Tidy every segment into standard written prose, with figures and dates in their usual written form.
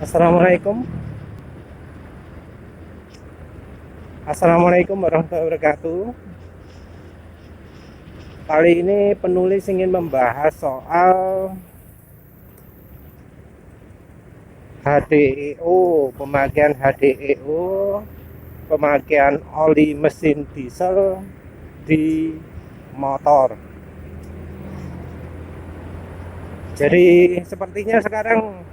Assalamualaikum. Assalamualaikum warahmatullahi wabarakatuh. Kali ini penulis ingin membahas soal HDEO, pemakaian HDEO, pemakaian oli mesin diesel di motor. Jadi sepertinya sekarang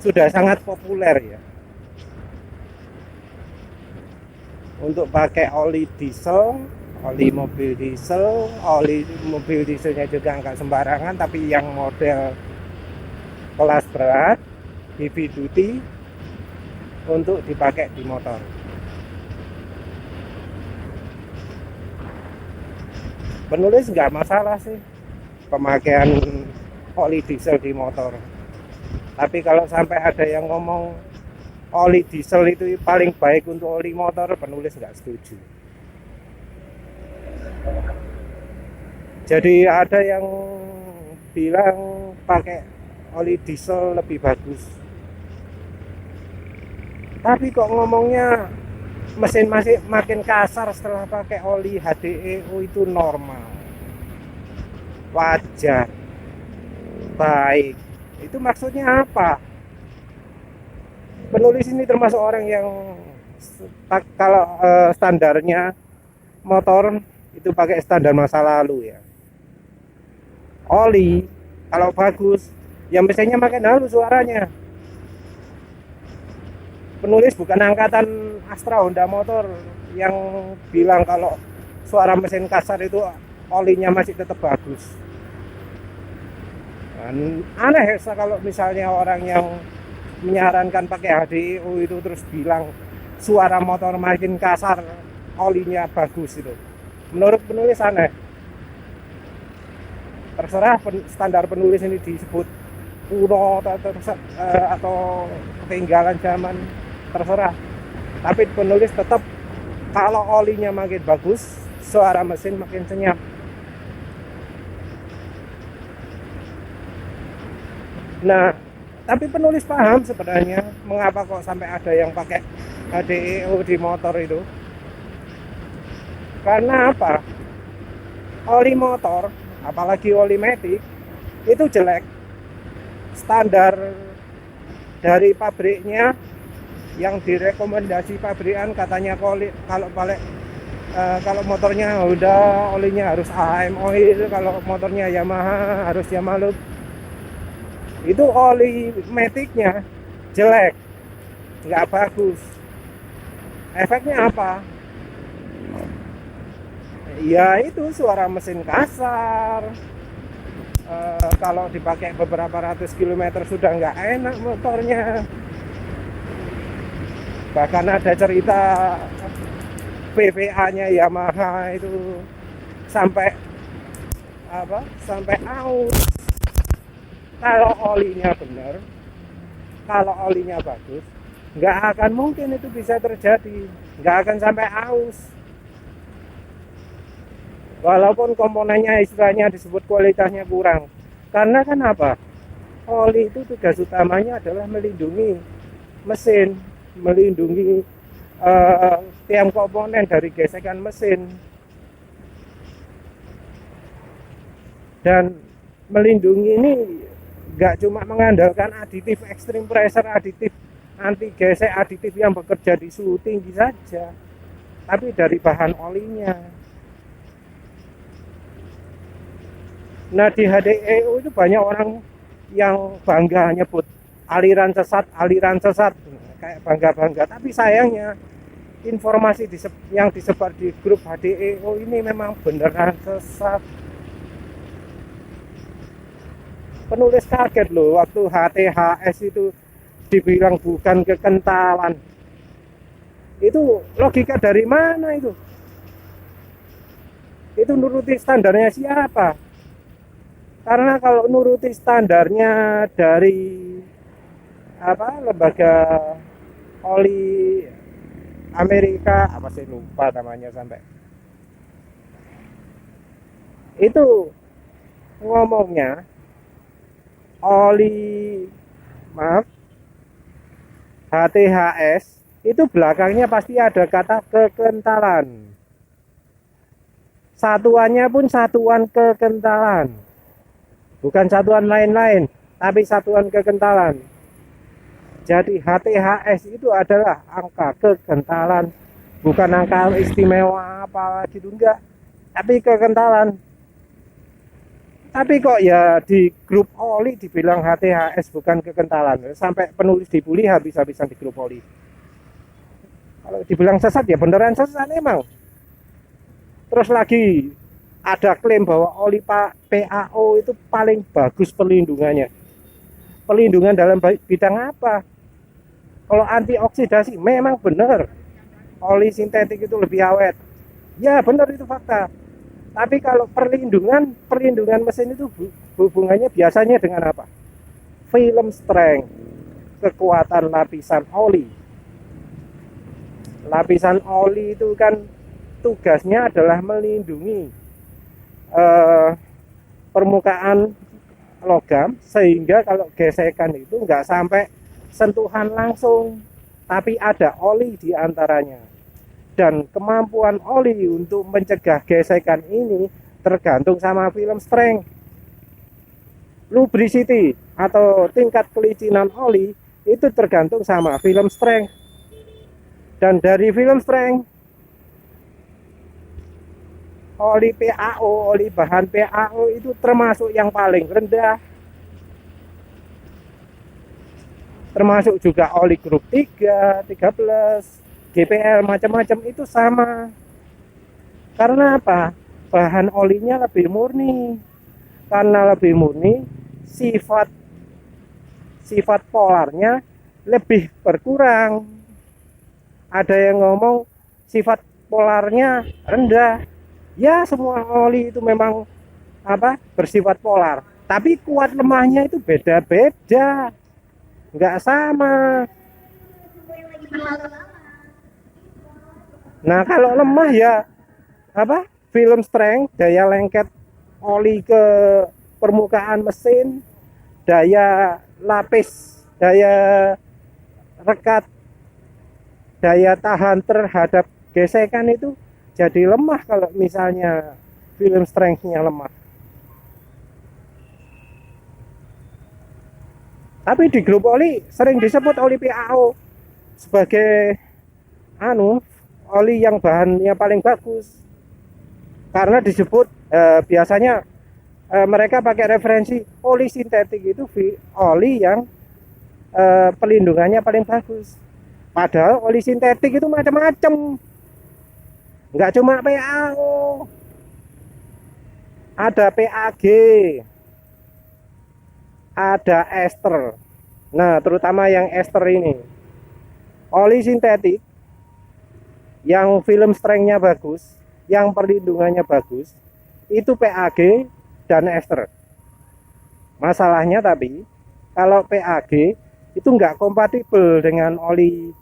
sudah sangat populer ya untuk pakai oli diesel, oli mobil diesel. Oli mobil dieselnya juga nggak sembarangan, tapi yang model kelas berat, heavy duty, untuk dipakai di motor. Penulis nggak masalah sih pemakaian oli diesel di motor, tapi kalau sampai ada yang ngomong oli diesel itu paling baik untuk oli motor, penulis nggak setuju. Jadi ada yang bilang pakai oli diesel lebih bagus, tapi kok ngomongnya mesin masih makin kasar setelah pakai oli HDEO. Itu normal, wajar, baik. Itu maksudnya apa? Penulis ini termasuk orang yang kalau standarnya motor itu pakai standar masa lalu ya. Oli kalau bagus, ya mesinnya makin halus suaranya. Penulis bukan angkatan Astra Honda Motor yang bilang kalau suara mesin kasar itu olinya masih tetap bagus. Dan aneh kalau misalnya orang yang menyarankan pakai HDEO itu terus bilang suara motor makin kasar, olinya bagus itu. Menurut penulis aneh. Terserah standar penulis ini disebut kuno atau ketinggalan zaman, terserah. Tapi penulis tetap kalau olinya makin bagus, suara mesin makin senyap. Nah, tapi penulis paham sebenarnya mengapa kok sampai ada yang pakai HDEO di motor itu. Karena apa? Oli motor, apalagi oli matic, itu jelek. Standar dari pabriknya yang direkomendasi pabrikan katanya kalau motornya Honda olinya harus AM oil, kalau motornya Yamaha harus Yamalub. Itu oli maticnya jelek, nggak bagus. Efeknya apa? Ya itu suara mesin kasar. Kalau dipakai beberapa ratus kilometer sudah nggak enak motornya. Bahkan ada cerita PVA-nya Yamaha itu sampai sampai aus. Kalau olinya benar, kalau olinya bagus, nggak akan mungkin itu bisa terjadi, nggak akan sampai aus. Walaupun komponennya istilahnya disebut kualitasnya kurang. Karena kan apa? Oli itu tugas utamanya adalah melindungi mesin, melindungi tiap komponen dari gesekan mesin. Dan melindungi ini nggak cuma mengandalkan aditif extreme pressure, aditif anti gesek, aditif yang bekerja di suhu tinggi saja, tapi dari bahan olinya. Nah di HDEO itu banyak orang yang bangga nyebut aliran sesat, kayak bangga-bangga. Tapi sayangnya informasi yang disebar di grup HDEO ini memang beneran sesat. Penulis kaget loh waktu HTHS itu dibilang bukan kekentalan. Itu logika dari mana itu? Itu nuruti standarnya siapa? Karena kalau nuruti standarnya dari lembaga oli Amerika, apa sih lupa namanya sampai, itu ngomongnya oli HTHS itu belakangnya pasti ada kata kekentalan. Satuannya pun satuan kekentalan. Bukan satuan lain-lain, tapi satuan kekentalan. Jadi HTHS itu adalah angka kekentalan, bukan angka istimewa apa gitu, enggak, tapi kekentalan. Tapi kok ya di grup oli dibilang HTHS bukan kekentalan, sampai penulis dibully habis-habisan di grup oli. Kalau dibilang sesat ya beneran sesat emang. Terus lagi ada klaim bahwa oli PAO itu paling bagus pelindungannya. Pelindungan dalam bidang apa? Kalau antioksidasi memang benar oli sintetik itu lebih awet. Ya benar, itu fakta. Tapi kalau perlindungan mesin itu hubungannya biasanya dengan apa? Film strength, kekuatan lapisan oli. Lapisan oli itu kan tugasnya adalah melindungi permukaan logam, sehingga kalau gesekan itu nggak sampai sentuhan langsung, tapi ada oli di antaranya. Dan kemampuan oli untuk mencegah gesekan ini tergantung sama film strength. Lubricity atau tingkat kelicinan oli itu tergantung sama film strength. Dan dari film strength, oli PAO, oli bahan PAO itu termasuk yang paling rendah. Termasuk juga oli grup 3, 13, GPL, macam-macam itu sama. Karena apa? Bahan olinya lebih murni. Karena lebih murni, sifat polarnya lebih berkurang. Ada yang ngomong sifat polarnya rendah. Ya, semua oli itu memang bersifat polar. Tapi kuat lemahnya itu beda-beda. Nggak sama. Nah, kalau lemah ya film strength, daya lengket oli ke permukaan mesin, daya lapis, daya rekat, daya tahan terhadap gesekan itu jadi lemah kalau misalnya film strength-nya lemah. Tapi di grup oli sering disebut oli PAO sebagai oli yang bahannya paling bagus. Karena disebut biasanya mereka pakai referensi oli sintetik itu oli yang pelindungannya paling bagus. Padahal oli sintetik itu macam-macam. Nggak cuma PAO. Ada PAG. Ada ester. Nah, terutama yang ester ini. Oli sintetik yang film strength-nya bagus, yang perlindungannya bagus, itu PAG dan ester. Masalahnya tapi kalau PAG itu nggak kompatibel dengan oli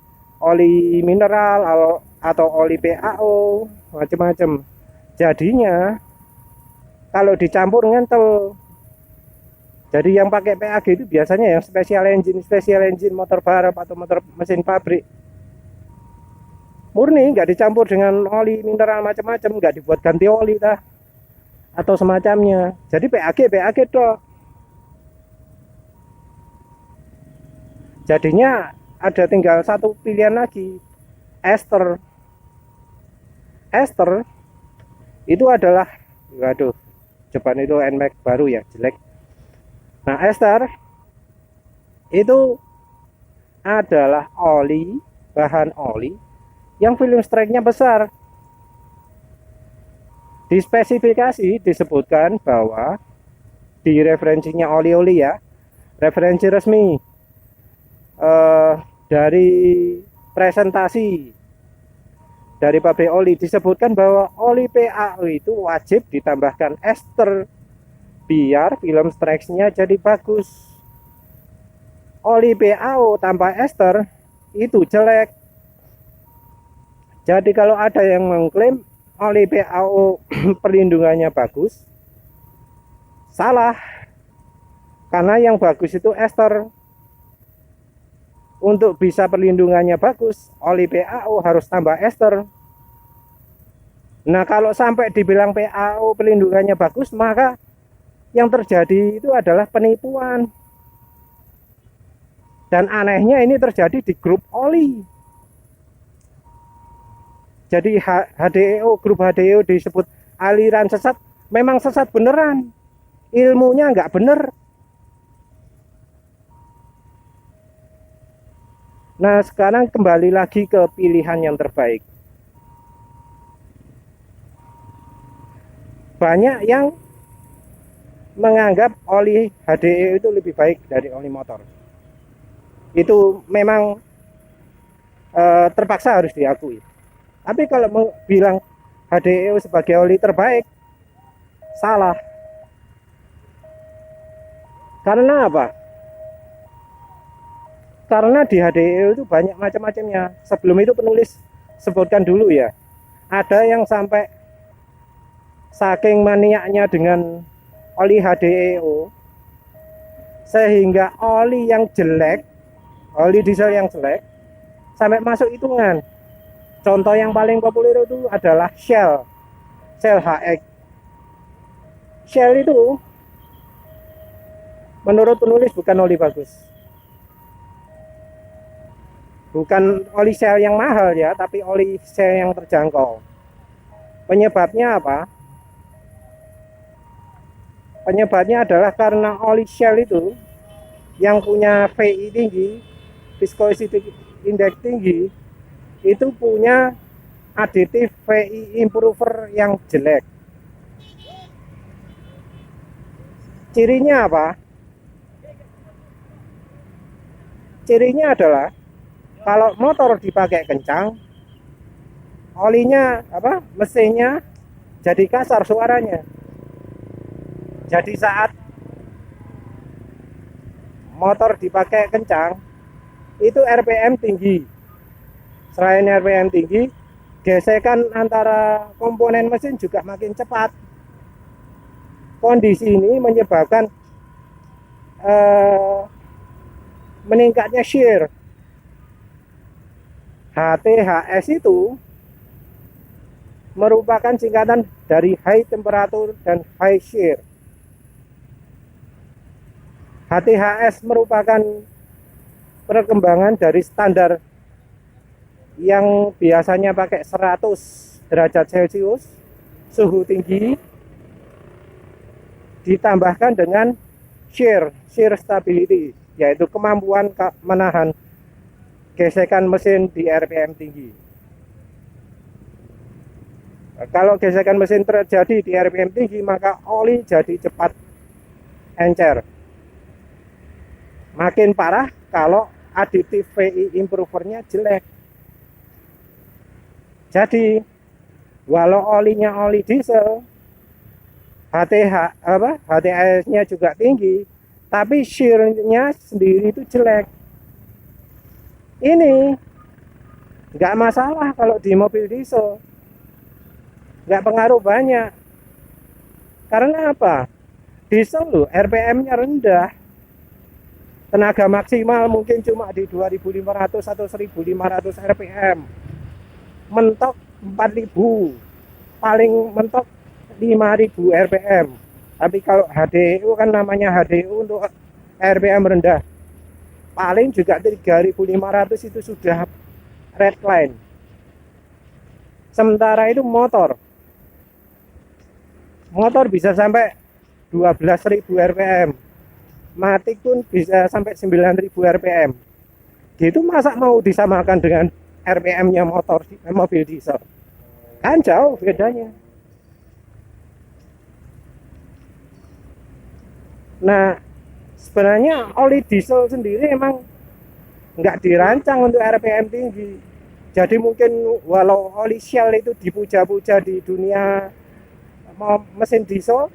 mineral atau oli PAO, macam-macam. Jadinya kalau dicampur ngentel. Jadi yang pakai PAG itu biasanya yang special engine motor balap atau motor mesin pabrik. Murni, nggak dicampur dengan oli mineral macam-macam, nggak dibuat ganti oli atau semacamnya. Jadi PAG dok. Jadinya ada tinggal satu pilihan lagi, ester. Ester itu adalah, waduh, depan itu NMAX baru ya, jelek. Nah, ester itu adalah bahan oli yang film strength-nya besar. Di spesifikasi disebutkan bahwa di referensinya oli-oli ya, referensi resmi dari presentasi dari pabrik oli disebutkan bahwa oli PAO itu wajib ditambahkan ester biar film strength-nya jadi bagus. Oli PAO tanpa ester itu jelek. Jadi kalau ada yang mengklaim oli PAO perlindungannya bagus, salah. Karena yang bagus itu ester. untuk bisa perlindungannya bagus, oli PAO harus tambah ester. Nah, kalau sampai dibilang PAO perlindungannya bagus, maka yang terjadi itu adalah penipuan. Dan anehnya ini terjadi di grup oli. Jadi HDEO, grup HDEO disebut aliran sesat, memang sesat beneran. Ilmunya nggak bener. Nah, sekarang kembali lagi ke pilihan yang terbaik. Banyak yang menganggap oli HDEO itu lebih baik dari oli motor. Itu memang terpaksa harus diakui. Tapi kalau bilang HDEO sebagai oli terbaik, salah. Karena apa? Karena di HDEO itu banyak macam-macamnya. Sebelum itu penulis sebutkan dulu ya. Ada yang sampai saking maniaknya dengan oli HDEO, sehingga oli yang jelek, oli diesel yang jelek, sampai masuk hitungan. Contoh yang paling populer itu adalah Shell HX. Shell itu menurut penulis bukan oli bagus. Bukan oli Shell yang mahal ya, tapi oli Shell yang terjangkau. Penyebabnya apa? Penyebabnya adalah karena oli Shell itu yang punya VI tinggi, viscosity index tinggi, itu punya aditif VI improver yang jelek. Cirinya apa? Cirinya adalah kalau motor dipakai kencang, olinya mesinnya jadi kasar suaranya. Jadi saat motor dipakai kencang, itu RPM tinggi. Selain RPM tinggi, gesekan antara komponen mesin juga makin cepat. Kondisi ini menyebabkan meningkatnya shear. HTHS itu merupakan singkatan dari high temperature dan high shear. HTHS merupakan perkembangan dari standar yang biasanya pakai 100 derajat Celcius, suhu tinggi, ditambahkan dengan shear stability, yaitu kemampuan menahan gesekan mesin di RPM tinggi. Kalau gesekan mesin terjadi di RPM tinggi, maka oli jadi cepat encer. Makin parah kalau aditif VI improvernya jelek. Jadi walau olinya oli diesel, HTHS-nya juga tinggi, tapi shear-nya sendiri itu jelek. Ini nggak masalah kalau di mobil diesel, nggak pengaruh banyak. Karena apa? Diesel loh, RPM-nya rendah, tenaga maksimal mungkin cuma di 2500 atau 1500 RPM, mentok 4000, paling mentok 5000 RPM. Tapi kalau HDEO kan namanya HDEO untuk RPM rendah, paling juga 3500 itu sudah red line. Sementara itu motor bisa sampai 12.000 RPM, matic pun bisa sampai 9.000 RPM. Gitu masa mau disamakan dengan RPM-nya mobil diesel? Kan jauh bedanya. Nah, sebenarnya oli diesel sendiri emang nggak dirancang untuk RPM tinggi. Jadi mungkin walau oli Shell itu dipuja-puja di dunia mesin diesel,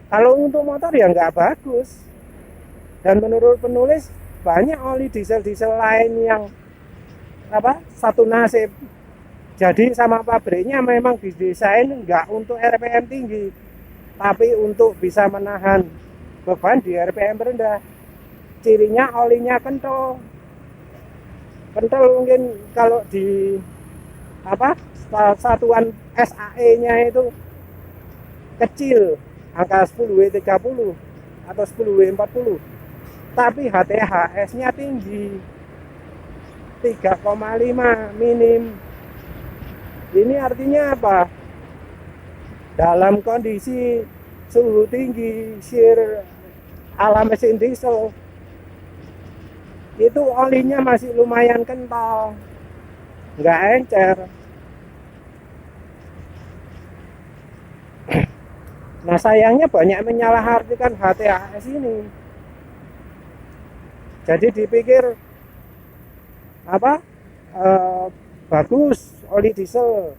kalau untuk motor ya nggak bagus. Dan menurut penulis, banyak oli diesel lain yang satu nasib. Jadi sama pabriknya memang didesain nggak untuk RPM tinggi, tapi untuk bisa menahan beban di RPM rendah. Cirinya olinya kental. Kental mungkin kalau di apa satuan SAE-nya itu kecil, angka 10W30 atau 10W40, tapi HTHS-nya tinggi, 3,5 minim. Ini artinya apa? Dalam kondisi suhu tinggi, shear ala mesin diesel, itu olinya masih lumayan kental, nggak encer. Nah sayangnya banyak menyalahartikan HTHS ini. Jadi dipikir apa bagus oli diesel,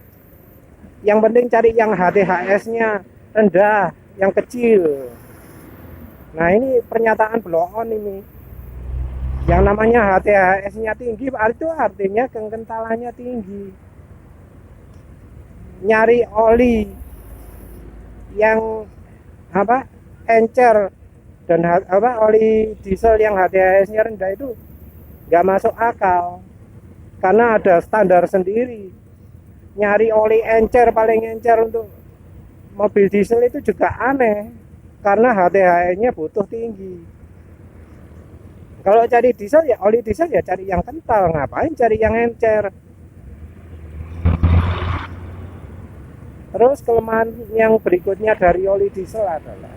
yang penting cari yang HTHS-nya rendah, yang kecil. Nah ini pernyataan blow on ini. Yang namanya HTHS-nya tinggi itu artinya kekentalannya tinggi. Nyari oli yang apa encer dan oli diesel yang HTHS-nya rendah itu nggak masuk akal, karena ada standar sendiri. Nyari oli encer paling encer untuk mobil diesel itu juga aneh, karena HTHS-nya butuh tinggi. Kalau cari diesel ya oli diesel ya cari yang kental, ngapain cari yang encer. Terus kelemahan yang berikutnya dari oli diesel adalah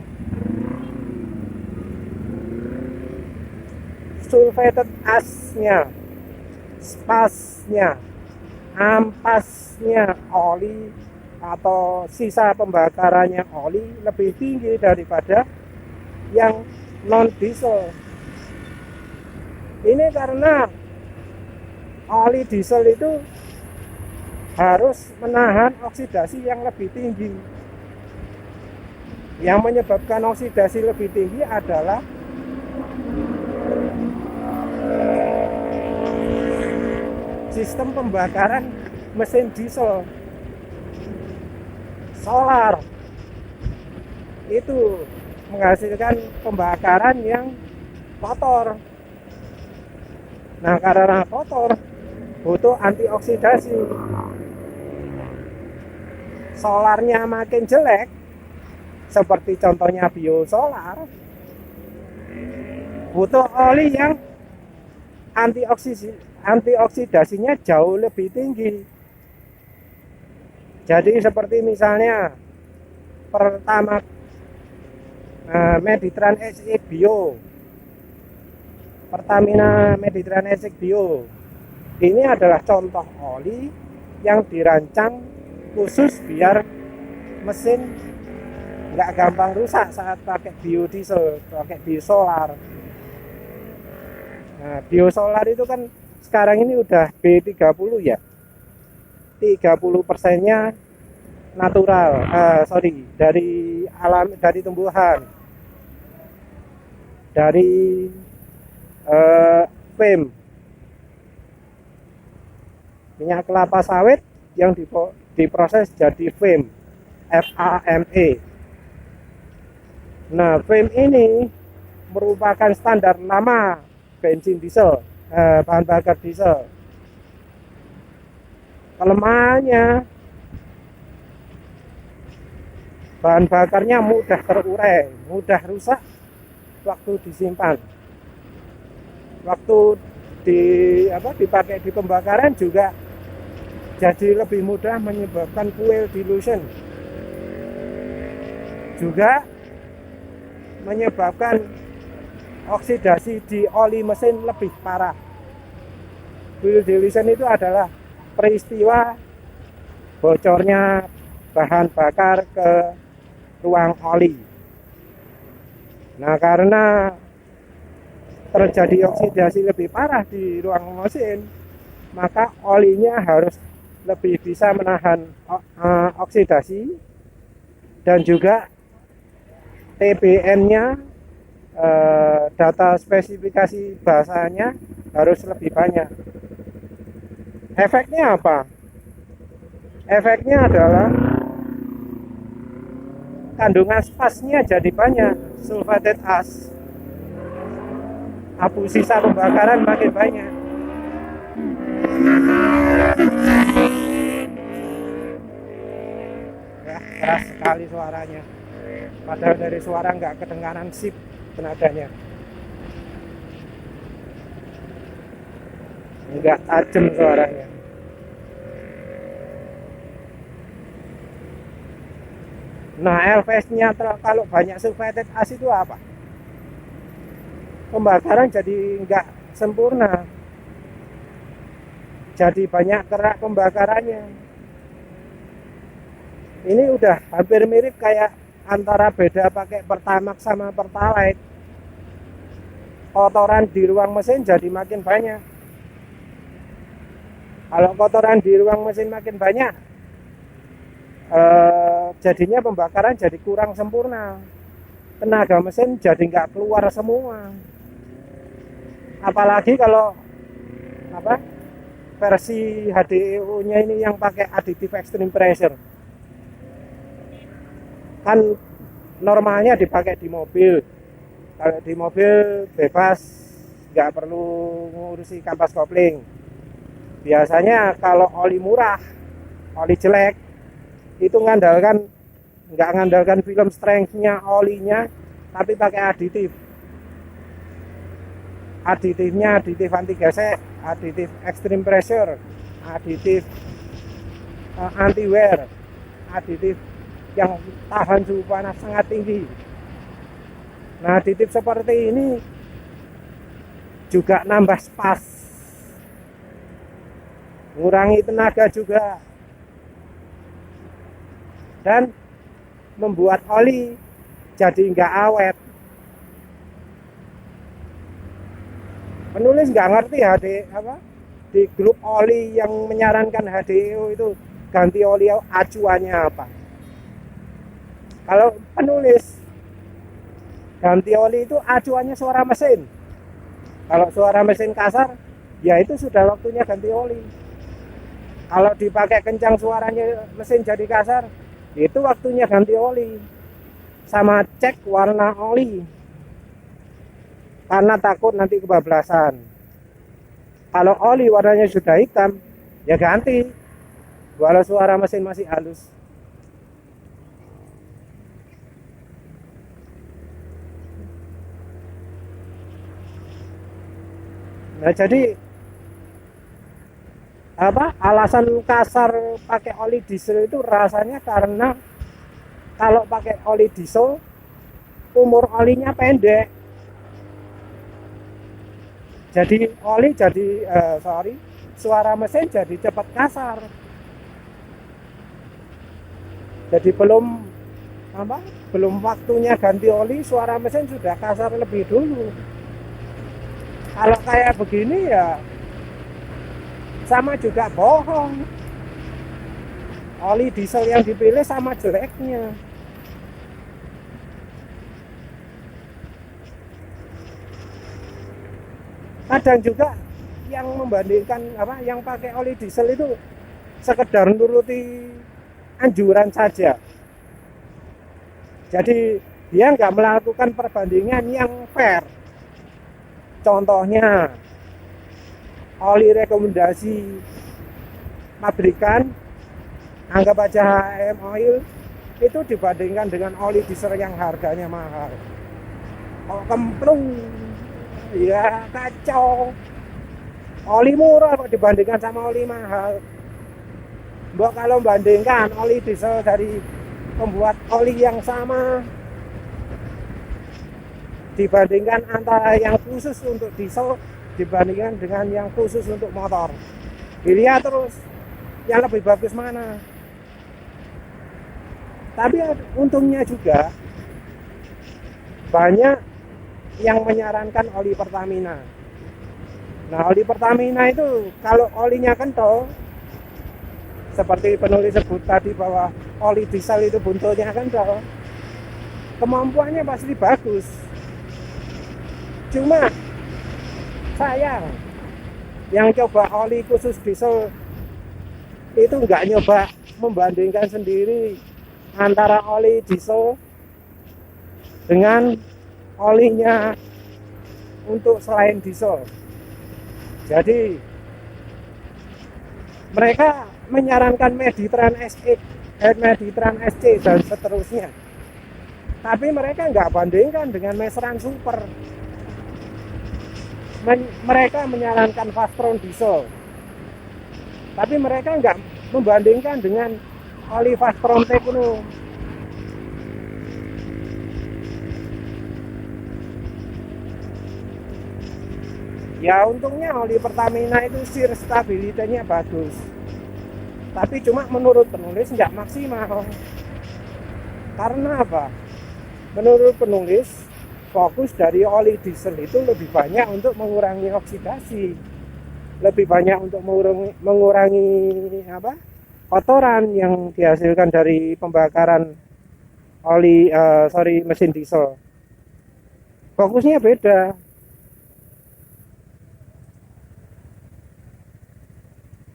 sulfated asnya, spasnya, ampasnya oli atau sisa pembakarannya oli lebih tinggi daripada yang non diesel. Ini karena oli diesel itu harus menahan oksidasi yang lebih tinggi. Yang menyebabkan oksidasi lebih tinggi adalah sistem pembakaran mesin diesel. Solar itu menghasilkan pembakaran yang kotor. Nah, karena kotor butuh antioksidasi. Solarnya makin jelek, seperti contohnya biosolar, butuh oli yang antioksidasinya jauh lebih tinggi. Jadi seperti misalnya pertama Mediterranean SX Bio, Pertamina Mediterranean SX Bio. Ini adalah contoh oli yang dirancang khusus biar mesin nggak gampang rusak saat pakai biodiesel, pakai biosolar. Nah, biosolar itu kan sekarang ini udah B30 ya, 30%-nya natural, dari alam, dari tumbuhan, dari FAME, minyak kelapa sawit yang diproses jadi FAME, FAME. Nah, FAME ini merupakan standar lama bensin diesel, bahan bakar diesel. Kelemahannya bahan bakarnya mudah terurai, mudah rusak waktu disimpan. Waktu dipakai di pembakaran juga jadi lebih mudah menyebabkan fuel dilution, juga menyebabkan oksidasi di oli mesin lebih parah. Fuel dilution itu adalah peristiwa bocornya bahan bakar ke ruang oli. Nah, karena terjadi oksidasi lebih parah di ruang mesin, maka olinya harus lebih bisa menahan oksidasi, dan juga TBN-nya, data spesifikasi bahasanya harus lebih banyak. Efeknya apa? Efeknya adalah kandungan spasnya jadi banyak, sulfated ash, abu sisa pembakaran makin banyak. Ya, keras sekali suaranya. Padahal dari suara nggak kedengaran sip tenaganya. Nggak tajam suaranya. Nah, LVS-nya kalau banyak sulfated as itu apa? Pembakaran jadi nggak sempurna. Jadi banyak kerak pembakarannya. Ini udah hampir mirip kayak antara beda pakai Pertamax sama Pertalite. Kotoran di ruang mesin jadi makin banyak. Kalau kotoran di ruang mesin makin banyak, jadinya pembakaran jadi kurang sempurna. Tenaga mesin jadi nggak keluar semua. Apalagi kalau versi HDEO-nya ini yang pakai additive extreme pressure. Kan normalnya dipakai di mobil. Kalau di mobil bebas, nggak perlu ngurusi kampas kopling. Biasanya kalau oli murah, oli jelek, itu nggak ngandalkan film strength-nya olinya, tapi pakai aditif. Aditifnya aditif anti gesek, aditif extreme pressure, aditif anti wear, aditif yang tahan suhu panas sangat tinggi. Nah, aditif seperti ini juga nambah spas, ngurangi tenaga juga, dan membuat oli jadi nggak awet. Penulis nggak ngerti di grup oli yang menyarankan HDEO itu ganti oli acuannya apa. Kalau penulis ganti oli itu acuannya suara mesin. Kalau suara mesin kasar, ya itu sudah waktunya ganti oli. Kalau dipakai kencang suaranya mesin jadi kasar, itu waktunya ganti oli. Sama cek warna oli, karena takut nanti kebablasan. Kalau oli warnanya sudah hitam, ya ganti, walau suara mesin masih halus. Nah, jadi alasan kasar pakai oli diesel itu rasanya karena kalau pakai oli diesel umur olinya pendek. Jadi suara mesin jadi cepat kasar. Jadi belum waktunya ganti oli, suara mesin sudah kasar lebih dulu. Kalau kayak begini ya sama juga bohong. Oli diesel yang dipilih sama jeleknya. Kadang juga yang membandingkan yang pakai oli diesel itu sekedar nuruti anjuran saja. Jadi dia nggak melakukan perbandingan yang fair. Contohnya oli rekomendasi pabrikan, anggap aja HM Oil, itu dibandingkan dengan oli diesel yang harganya mahal. Kok kemplung, ya kacau. Oli murah kok dibandingkan sama oli mahal. Mbak kalau bandingkan oli diesel dari pembuat oli yang sama dibandingkan antara yang khusus untuk diesel dibandingkan dengan yang khusus untuk motor, dilihat terus yang lebih bagus mana. Tapi untungnya juga banyak yang menyarankan oli Pertamina. Nah, oli Pertamina itu kalau olinya kental, seperti penulis sebut tadi bahwa oli diesel itu buntutnya kental, kemampuannya pasti bagus. Cuma sayang, yang coba oli khusus diesel itu nggak nyoba membandingkan sendiri antara oli diesel dengan olinya untuk selain diesel. Jadi Mereka menyarankan Meditran SX, Meditran SC dan seterusnya. Tapi mereka nggak bandingkan dengan Mesran Super. Mereka menyarankan Fastron diesel. Tapi mereka nggak membandingkan dengan oli Fastron Tekno. Ya untungnya oli Pertamina itu shear stability-nya bagus. Tapi cuma menurut penulis nggak maksimal. Karena apa? Menurut penulis, fokus dari oli diesel itu lebih banyak untuk mengurangi oksidasi. Lebih banyak untuk mengurangi kotoran yang dihasilkan dari pembakaran mesin diesel. Fokusnya beda.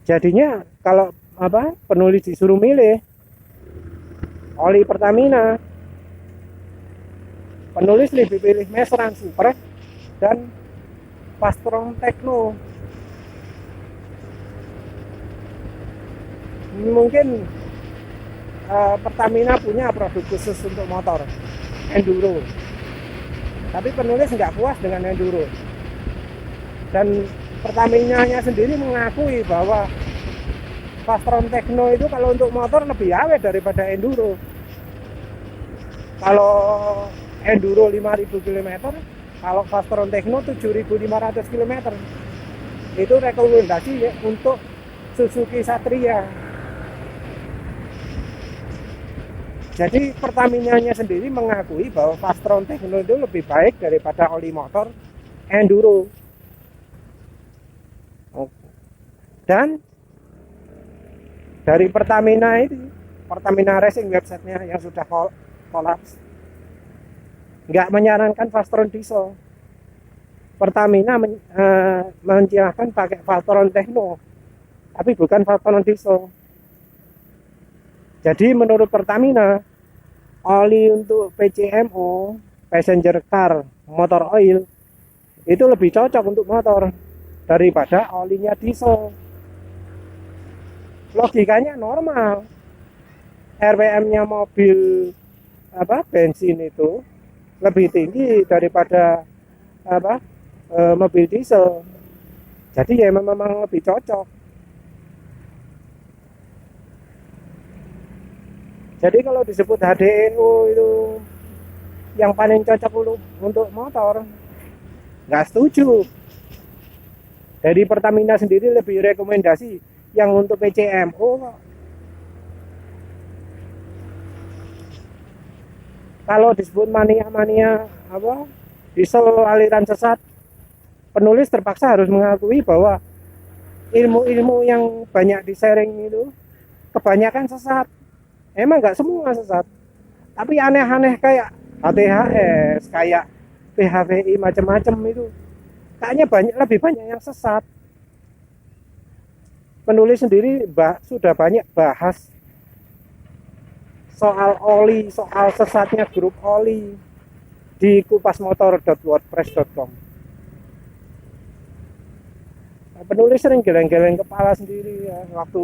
Jadinya kalau penulis disuruh milih oli Pertamina, penulis lebih pilih Mesran Super dan Fastron Tekno. Mungkin Pertamina punya produk khusus untuk motor enduro, tapi penulis nggak puas dengan enduro, dan Pertamina-nya sendiri mengakui bahwa Fastron Tekno itu kalau untuk motor lebih awet daripada enduro. Kalau enduro 5.000 km, kalau Fastron Tekno 7.500 km. Itu rekomendasi ya untuk Suzuki Satria. Jadi Pertamina-nya sendiri mengakui bahwa Fastron Tekno itu lebih baik daripada oli motor enduro. Dan dari Pertamina ini, Pertamina Racing websitenya yang sudah kolaps, nggak menyarankan Fastron diesel. Pertamina menyarankan pakai Fastron Tekno, tapi bukan Fastron diesel. Jadi menurut Pertamina, oli untuk PCMO, passenger car motor oil, itu lebih cocok untuk motor daripada olinya diesel. Logikanya normal. RPM-nya mobil bensin itu lebih tinggi daripada mobil diesel. Jadi ya memang lebih cocok. Jadi kalau disebut HDEO itu yang paling cocok untuk motor, nggak setuju. Dari Pertamina sendiri lebih rekomendasi yang untuk PCMO. Kalau disebut mania diesel aliran sesat, penulis terpaksa harus mengakui bahwa ilmu-ilmu yang banyak di-sharing itu kebanyakan sesat. Emang nggak semua sesat, tapi aneh-aneh kayak HTHS, kayak PHVI macam-macam itu kayaknya lebih banyak yang sesat. Penulis sendiri sudah banyak bahas soal oli, soal sesatnya grup oli di kupasmotor.wordpress.com. Penulis sering geleng-geleng kepala sendiri ya, waktu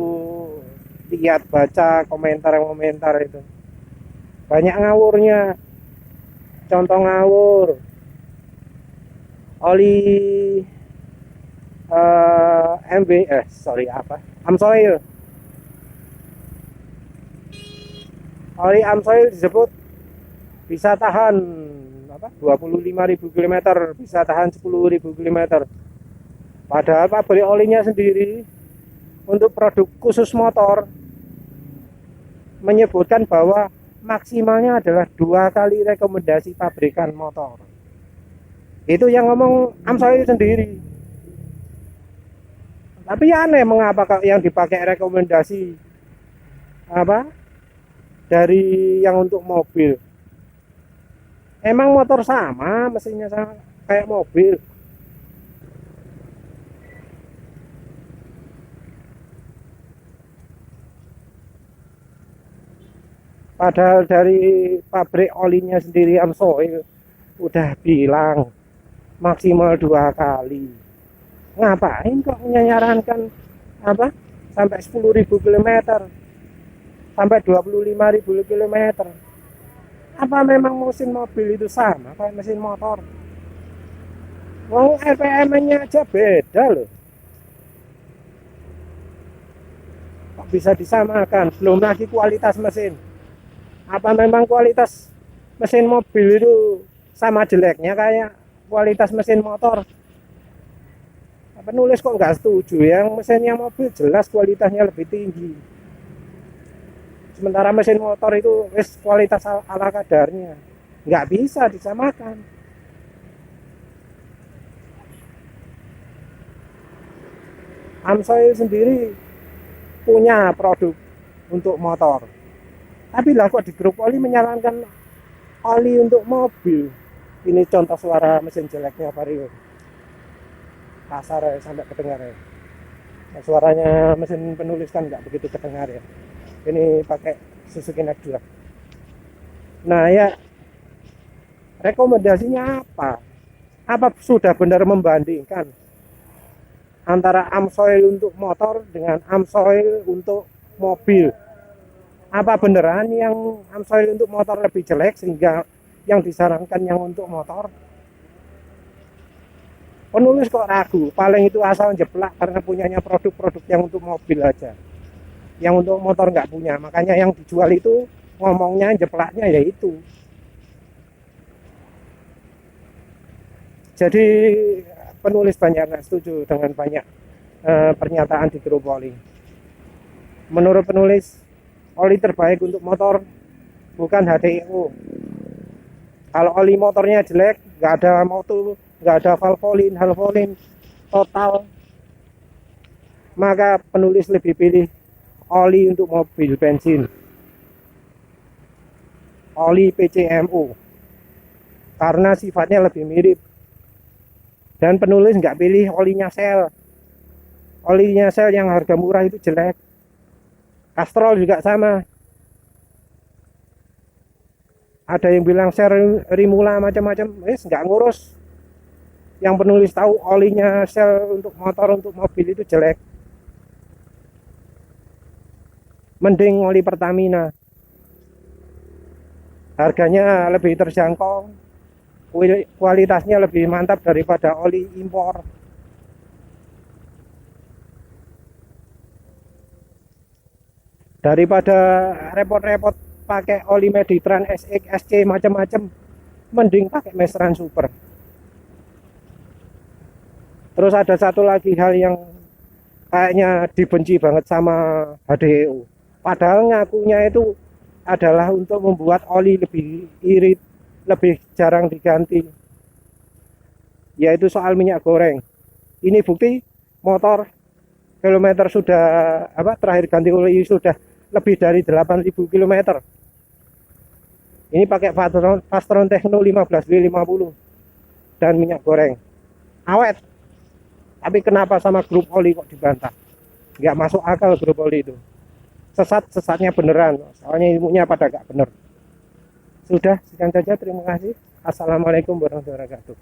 lihat baca komentar itu. Banyak ngawurnya. Contoh ngawur, oli Amsoil. Oli Amsoil disebut bisa tahan 25.000 km, bisa tahan 10.000 km. Padahal pabrik olinya sendiri untuk produk khusus motor menyebutkan bahwa maksimalnya adalah 2 kali rekomendasi pabrikan motor. Itu yang ngomong Amsoil sendiri. Tapi aneh mengapa yang dipakai rekomendasi dari yang untuk mobil. Emang motor sama, mesinnya sama kayak mobil. Padahal dari pabrik olinya sendiri Amsoil udah bilang maksimal 2 kali. Ngapain kok menyarankan sampai 10.000 km, sampai 25.000 km. Apa memang mesin mobil itu sama kayak mesin motor? Wong RPM-nya aja beda loh. Kok bisa disamakan? Belum lagi kualitas mesin. Apa memang kualitas mesin mobil itu sama jeleknya kayak kualitas mesin motor? Penulis kok nggak setuju, yang mesinnya mobil jelas kualitasnya lebih tinggi. Sementara mesin motor itu kualitas ala kadarnya. Nggak bisa disamakan. Amsoil sendiri punya produk untuk motor. Tapi lah kok di grup oli menyarankan oli untuk mobil. Ini contoh suara mesin jeleknya Vario. Kasar ya, sampai kedengar ya. Nah, suaranya mesin penulis kan nggak begitu kedengar ya. Ini pakai Suzuki Next 2. Nah ya, rekomendasinya apa? Apa sudah benar membandingkan antara Amsoil untuk motor dengan Amsoil untuk mobil? Apa beneran yang Amsoil untuk motor lebih jelek sehingga yang disarankan yang untuk motor? Penulis kok ragu, paling itu asal jeplak karena punyanya produk-produk yang untuk mobil aja, yang untuk motor nggak punya. Makanya yang dijual itu ngomongnya jeplaknya yaitu. Jadi penulis banyak nggak setuju dengan banyak pernyataan di grup oli. Menurut penulis, oli terbaik untuk motor bukan HDIO. Kalau oli motornya jelek, nggak ada motor, nggak ada valvolin total, maka penulis lebih pilih oli untuk mobil bensin, oli PCMO, karena sifatnya lebih mirip. Dan penulis nggak pilih olinya Shell. Olinya Shell yang harga murah itu jelek. Castrol juga sama. Ada yang bilang Shell Rimula macam-macam, nggak ngurus. Yang penulis tahu olinya Shell untuk motor, untuk mobil itu jelek. Mending oli Pertamina. Harganya lebih terjangkau. Kualitasnya lebih mantap daripada oli impor. Daripada repot-repot pakai oli Meditran SX, SC macam-macam, mending pakai Mestran Super. Terus ada satu lagi hal yang kayaknya dibenci banget sama HDEO. Padahal ngakunya itu adalah untuk membuat oli lebih irit, lebih jarang diganti, yaitu soal minyak goreng. Ini bukti motor kilometer sudah terakhir ganti oli sudah lebih dari 8.000 km. Ini pakai Fastron Techno 15W50 dan minyak goreng awet. Tapi kenapa sama grup oli kok dibantah? Nggak masuk akal grup oli itu. Sesatnya beneran, soalnya ilmunya pada nggak bener. Sudah, sekian saja. Terima kasih. Assalamualaikum warahmatullahi wabarakatuh.